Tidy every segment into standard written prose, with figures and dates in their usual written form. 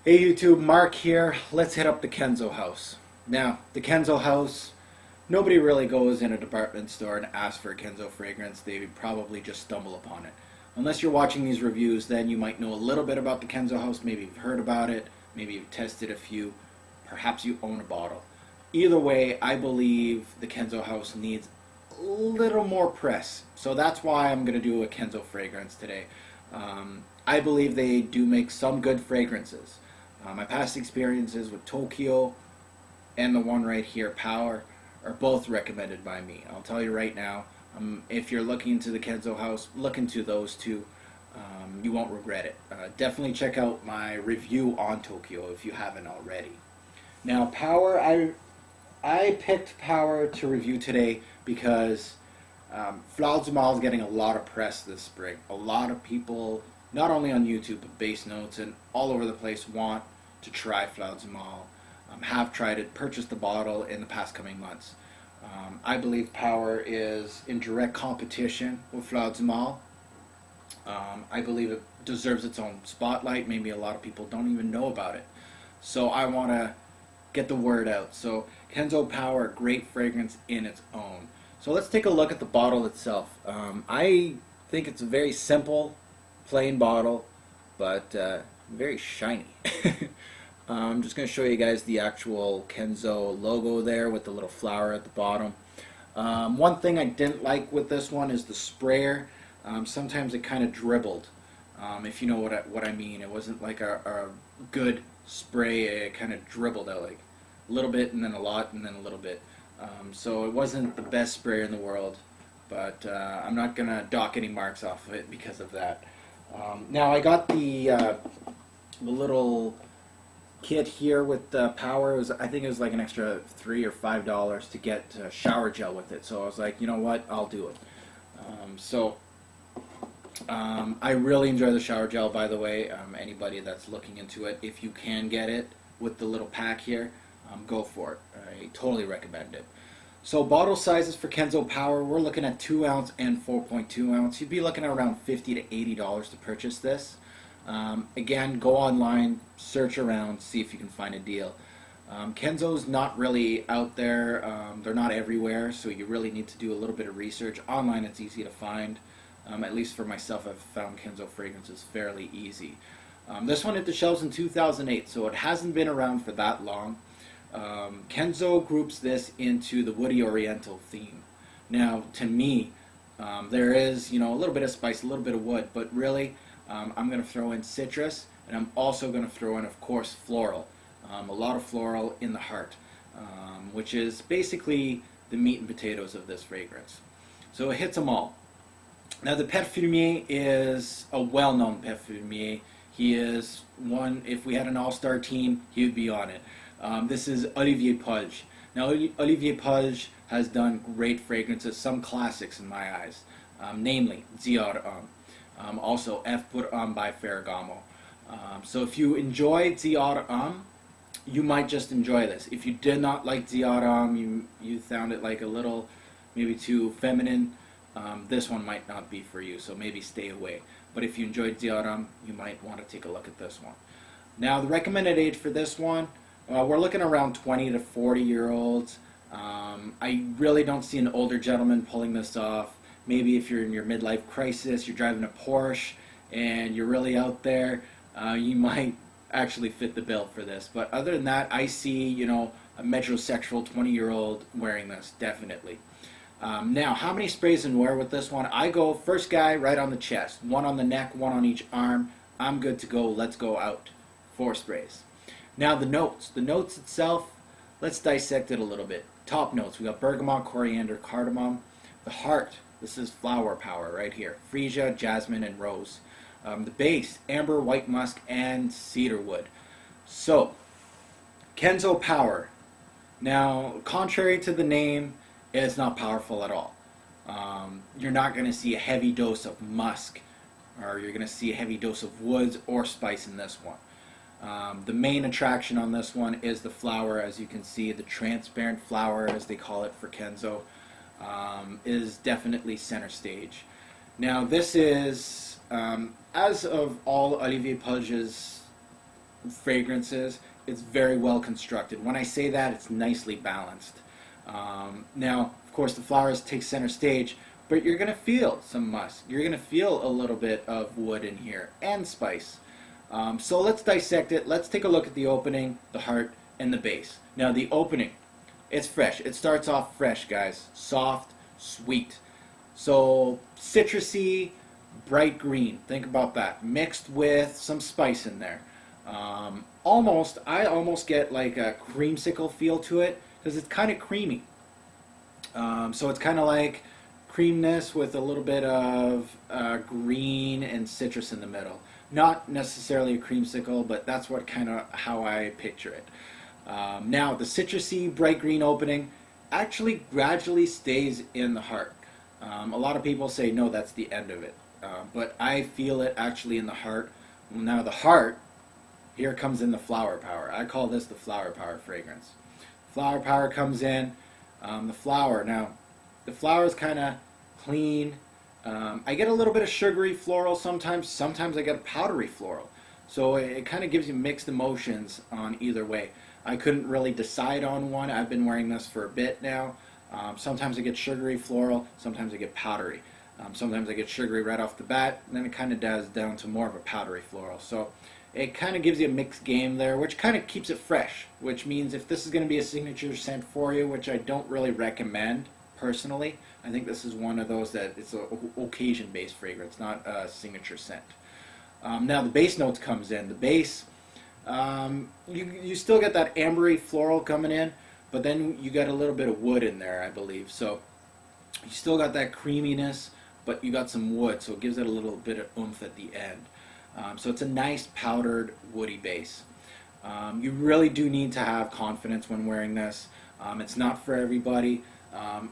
Hey YouTube, Mark here. Let's hit up the Kenzo house. Now, the Kenzo house, nobody really goes in a department store and asks for a Kenzo fragrance. They would probably just stumble upon it. Unless you're watching these reviews, then you might know a little bit about the Kenzo house. Maybe you've heard about it. Maybe you've tested a few. Perhaps you own a bottle. Either way, I believe the Kenzo house needs a little more press. So that's why I'm going to do a Kenzo fragrance today. I believe they do make some good fragrances. My past experiences with Tokyo and the one right here, Power, are both recommended by me. I'll tell you right now, if you're looking into the Kenzo house, look into those two. You won't regret it. Definitely check out my review on Tokyo if you haven't already. Now, Power, I picked Power to review today because Fleur du Mal is getting a lot of press this spring. A lot of people, not only on YouTube, but base notes and all over the place, want to try Fleur du Mal, have tried it, purchased the bottle in the past coming months. I believe Power is in direct competition with Fleur du Mal. I believe it deserves its own spotlight. Maybe a lot of people don't even know about it. So I want to get the word out. So Kenzo Power, great fragrance in its own. So let's take a look at the bottle itself. I think it's a very simple, plain bottle, but very shiny. I'm just going to show you guys the actual Kenzo logo there with the little flower at the bottom. One thing I didn't like with this one is the sprayer. Sometimes it kind of dribbled, if you know what I mean. It wasn't like a good spray. It kind of dribbled out, like a little bit and then a lot and then a little bit. So it wasn't the best sprayer in the world, but I'm not going to dock any marks off of it because of that. Now I got the little kit here with the Power. I think it was like an extra $3 or $5 to get shower gel with it. So I was like, you know what, I'll do it. I really enjoy the shower gel, by the way. Anybody that's looking into it, if you can get it with the little pack here, go for it. I totally recommend it. So bottle sizes for Kenzo Power, we're looking at 2 ounce and 4.2 ounce. You'd be looking at around $50 to $80 to purchase this. Again, go online, search around, see if you can find a deal. Kenzo's not really out there. They're not everywhere, so you really need to do a little bit of research. Online it's easy to find. At least for myself, I've found Kenzo fragrances fairly easy. This one hit the shelves in 2008, so it hasn't been around for that long. Kenzo groups this into the woody oriental theme. Now, to me, there is, a little bit of spice, a little bit of wood, but really, I'm going to throw in citrus, and I'm also going to throw in, of course, floral. A lot of floral in the heart, which is basically the meat and potatoes of this fragrance. So it hits them all. Now, the perfumier is a well-known perfumier. He is one, if we had an all-star team, he would be on it. This is Olivier Pulge. Now, Olivier Pulge has done great fragrances, some classics in my eyes, namely Ziar also F Pour Homme by Ferragamo. So if you enjoyed Ziar Homme, you might just enjoy this. If you did not like Ziar Homme, you found it like a little, maybe too feminine, this one might not be for you, so maybe stay away. But if you enjoyed Ziar Homme, you might want to take a look at this one. Now, the recommended age for this one, we're looking around 20 to 40 year olds. I really don't see an older gentleman pulling this off. Maybe if you're in your midlife crisis, you're driving a Porsche, and you're really out there, you might actually fit the bill for this. But other than that, I see, a metrosexual 20-year-old wearing this, definitely. Now, how many sprays and where with this one? I go first guy right on the chest, one on the neck, one on each arm. I'm good to go. Let's go out. 4 sprays. Now the notes. The notes itself, let's dissect it a little bit. Top notes, we got bergamot, coriander, cardamom. The heart, this is flower power right here. Freesia, jasmine, and rose. The base, amber, white musk, and cedarwood. So, Kenzo Power. Now, contrary to the name, it's not powerful at all. You're not going to see a heavy dose of musk, or you're going to see a heavy dose of woods or spice in this one. The main attraction on this one is the flower. As you can see, the transparent flower, as they call it for Kenzo, is definitely center stage. Now, this is, as of all Olivier Pulge's fragrances, it's very well constructed. When I say that, it's nicely balanced. Now, of course, the flowers take center stage, but you're going to feel some musk. You're going to feel a little bit of wood in here and spice. So let's dissect it. Let's take a look at the opening, the heart, and the base. Now, the opening, it's fresh. It starts off fresh, guys. Soft, sweet. So citrusy, bright green. Think about that. Mixed with some spice in there. I almost get like a creamsicle feel to it because it's kind of creamy. So it's kind of like creaminess with a little bit of green and citrus in the middle. Not necessarily a creamsicle, but that's what kind of how I picture it. Now the citrusy bright green opening actually gradually stays in the heart. A lot of people say no, that's the end of it, but I feel it actually in the heart. Now the heart, here comes in the flower power. I call this the flower power fragrance. Flower power comes in. The flower, now the flower is kind of clean. I get a little bit of sugary floral sometimes. Sometimes I get a powdery floral. So it kind of gives you mixed emotions on either way. I couldn't really decide on one. I've been wearing this for a bit now. Sometimes I get sugary floral. Sometimes I get powdery. Sometimes I get sugary right off the bat. And then it kind of does down to more of a powdery floral. So it kind of gives you a mixed game there, which kind of keeps it fresh. Which means if this is going to be a signature scent for you, which I don't really recommend personally, I think this is one of those that it's an occasion-based fragrance, not a signature scent. Now the base notes comes in. The base, you still get that ambery floral coming in, but then you got a little bit of wood in there, I believe. So you still got that creaminess, but you got some wood, so it gives it a little bit of oomph at the end. So it's a nice powdered woody base. You really do need to have confidence when wearing this. It's not for everybody.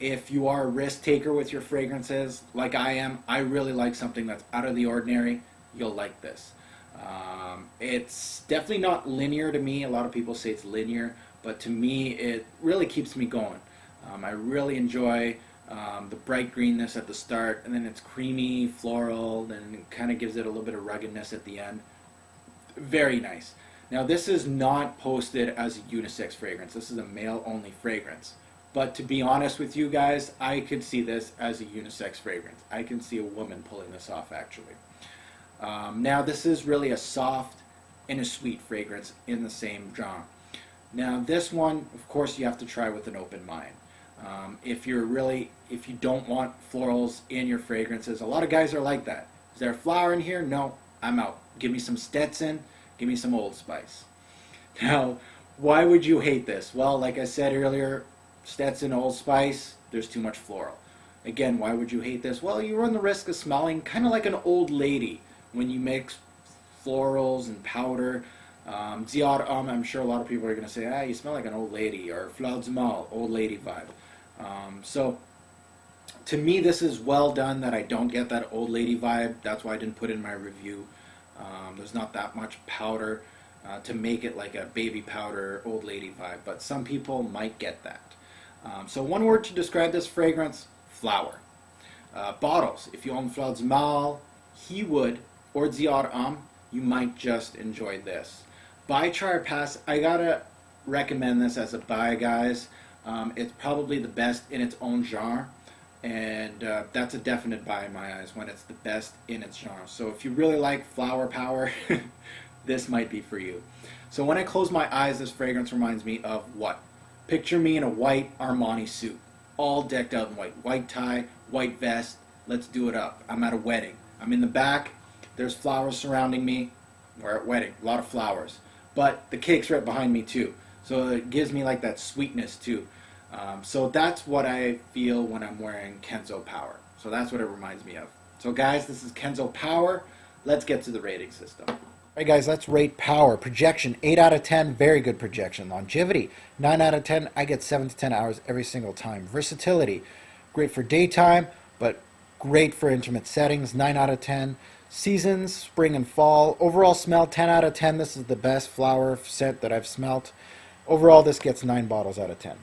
If you are a risk taker with your fragrances, like I am, I really like something that's out of the ordinary. You'll like this. It's definitely not linear to me. A lot of people say it's linear, but to me it really keeps me going. I really enjoy the bright greenness at the start, and then it's creamy, floral, and it kind of gives it a little bit of ruggedness at the end. Very nice. Now this is not posted as a unisex fragrance. This is a male-only fragrance. But to be honest with you guys, I could see this as a unisex fragrance. I can see a woman pulling this off actually. Now this is really a soft and a sweet fragrance in the same genre. Now this one, of course, you have to try with an open mind. If you don't want florals in your fragrances, a lot of guys are like that. Is there a flower in here? No, I'm out. Give me some Stetson, give me some Old Spice. Now, why would you hate this? Well, like I said earlier, Stetson, Old Spice, there's too much floral. Again, why would you hate this? Well, you run the risk of smelling kind of like an old lady when you mix florals and powder. I'm sure a lot of people are going to say, you smell like an old lady, or Fleurs du Mal, old lady vibe. So to me, this is well done that I don't get that old lady vibe. That's why I didn't put it in my review. There's not that much powder to make it like a baby powder, old lady vibe, but some people might get that. So one word to describe this fragrance, flower. Bottles, if you own Fleurs du Mal, Hewood, or Dior Homme, you might just enjoy this. Buy, try, or pass. I gotta recommend this as a buy, guys. It's probably the best in its own genre, and that's a definite buy in my eyes when it's the best in its genre. So if you really like flower power, this might be for you. So when I close my eyes, this fragrance reminds me of what? Picture me in a white Armani suit, all decked out in white. White tie, white vest, let's do it up. I'm at a wedding. I'm in the back, there's flowers surrounding me. We're at a wedding, a lot of flowers. But the cake's right behind me too. So it gives me like that sweetness too. So that's what I feel when I'm wearing Kenzo Power. So that's what it reminds me of. So guys, this is Kenzo Power. Let's get to the rating system. Alright guys, let's rate Power. Projection, 8 out of 10, very good projection. Longevity, 9 out of 10, I get 7 to 10 hours every single time. Versatility, great for daytime, but great for intimate settings, 9 out of 10. Seasons, spring and fall. Overall smell, 10 out of 10. This is the best flower scent that I've smelt. Overall, this gets 9 bottles out of 10.